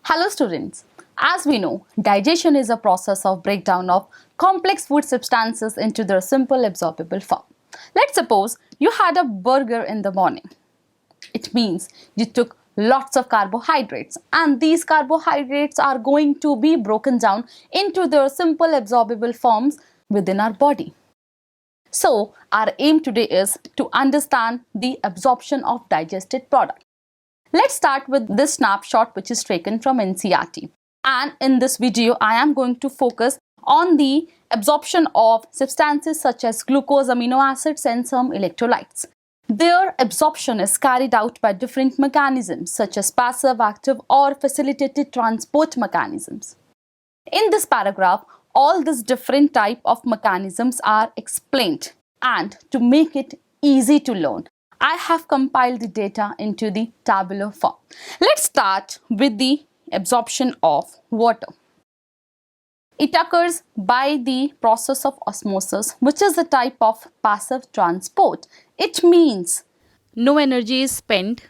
Hello students, as we know, digestion is a process of breakdown of complex food substances into their simple absorbable form. Let's suppose you had a burger in the morning. It means you took lots of carbohydrates and these carbohydrates are going to be broken down into their simple absorbable forms within our body. So, our aim today is to understand the absorption of digested product. Let's start with this snapshot which is taken from NCERT. And in this video, I am going to focus on the absorption of substances such as glucose, amino acids and some electrolytes. Their absorption is carried out by different mechanisms such as passive, active or facilitated transport mechanisms. In this paragraph, all these different type of mechanisms are explained, and to make it easy to learn, I have compiled the data into the tabular form. Let's start with the absorption of water. It occurs by the process of osmosis, which is a type of passive transport. It means no energy is spent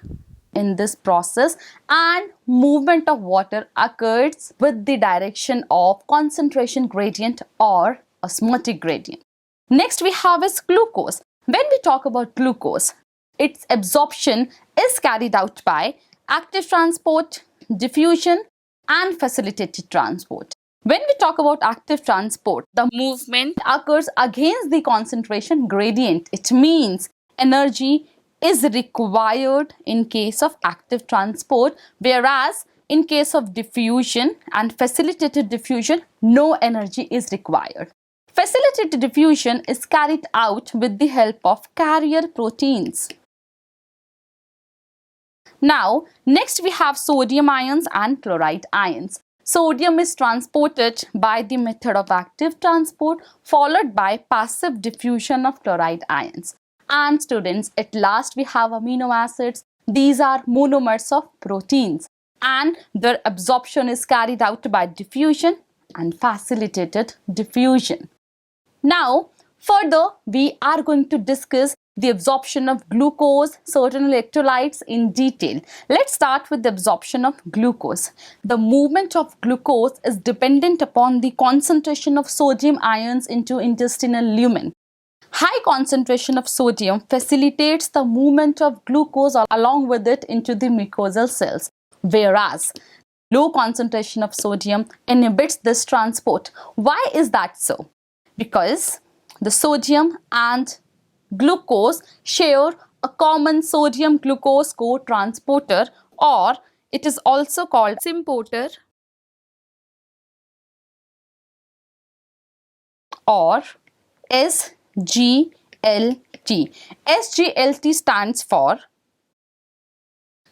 in this process and movement of water occurs with the direction of concentration gradient or osmotic gradient. Next we have is glucose. When we talk about glucose, its absorption is carried out by active transport, diffusion and facilitated transport. When we talk about active transport, the movement occurs against the concentration gradient. It means energy is required in case of active transport, whereas in case of diffusion and facilitated diffusion, no energy is required. Facilitated diffusion is carried out with the help of carrier proteins. Now, next we have sodium ions and chloride ions. Sodium is transported by the method of active transport followed by passive diffusion of chloride ions. And students, at last we have amino acids. These are monomers of proteins and their absorption is carried out by diffusion and facilitated diffusion. Now, further we are going to discuss the absorption of glucose, certain electrolytes in detail. Let's start with the absorption of glucose. The movement of glucose is dependent upon the concentration of sodium ions into intestinal lumen. High concentration of sodium facilitates the movement of glucose along with it into the mucosal cells, whereas low concentration of sodium inhibits this transport. Why is that so? Because the sodium and glucose share a common sodium-glucose co-transporter, or it is also called symporter or SGLT. SGLT stands for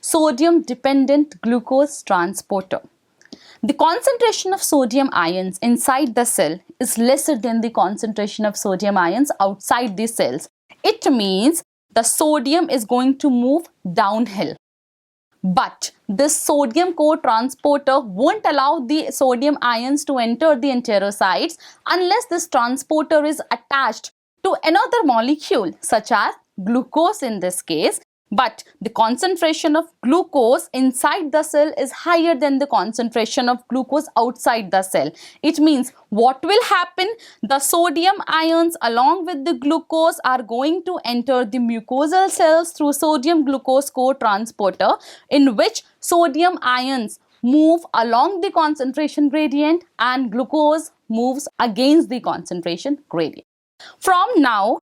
sodium-dependent glucose transporter. The concentration of sodium ions inside the cell is lesser than the concentration of sodium ions outside the cells. It means the sodium is going to move downhill. But this sodium co-transporter won't allow the sodium ions to enter the enterocytes unless this transporter is attached to another molecule such as glucose in this case. But the concentration of glucose inside the cell is higher than the concentration of glucose outside the cell. It means what will happen? The sodium ions along with the glucose are going to enter the mucosal cells through sodium-glucose co-transporter, in which sodium ions move along the concentration gradient and glucose moves against the concentration gradient. From now,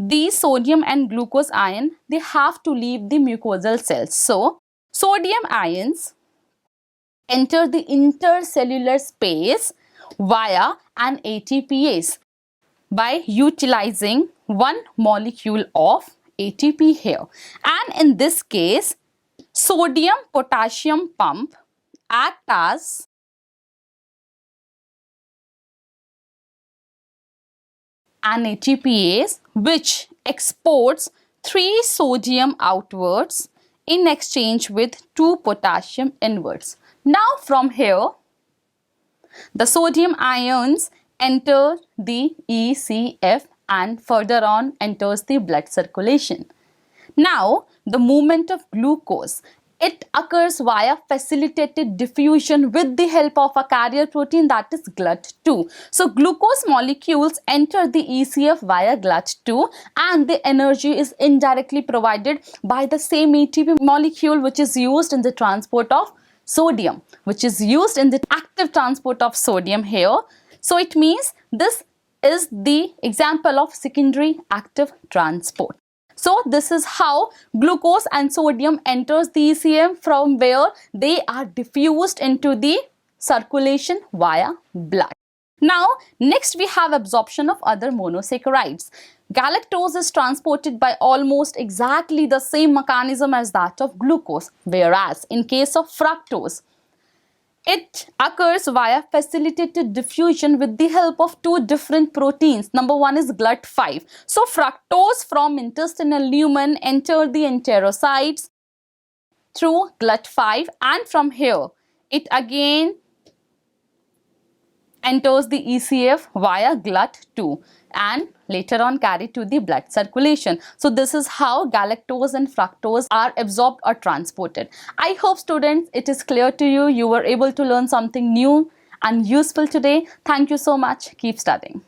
these sodium and glucose ion, they have to leave the mucosal cells. So, sodium ions enter the intercellular space via an ATPase by utilizing one molecule of ATP here. And in this case, sodium-potassium pump act as an ATPase which exports 3 sodium outwards in exchange with 2 potassium inwards. Now from here, the sodium ions enter the ECF and further on enters the blood circulation. Now, the movement of glucose. It occurs via facilitated diffusion with the help of a carrier protein, that is GLUT2. So glucose molecules enter the ECF via GLUT2 and the energy is indirectly provided by the same ATP molecule which is used in the transport of sodium, which is used in the active transport of sodium here. So it means this is the example of secondary active transport. So this is how glucose and sodium enters the ECM, from where they are diffused into the circulation via blood. Now, next we have absorption of other monosaccharides. Galactose is transported by almost exactly the same mechanism as that of glucose, whereas in case of fructose, it occurs via facilitated diffusion with the help of two different proteins. Number one is GLUT5. So fructose from intestinal lumen enter the enterocytes through GLUT5, and from here it again enters the ECF via GLUT2 and later on carried to the blood circulation. So this is how galactose and fructose are absorbed or transported. I hope students it is clear to you. You were able to learn something new and useful today. Thank you so much. Keep studying.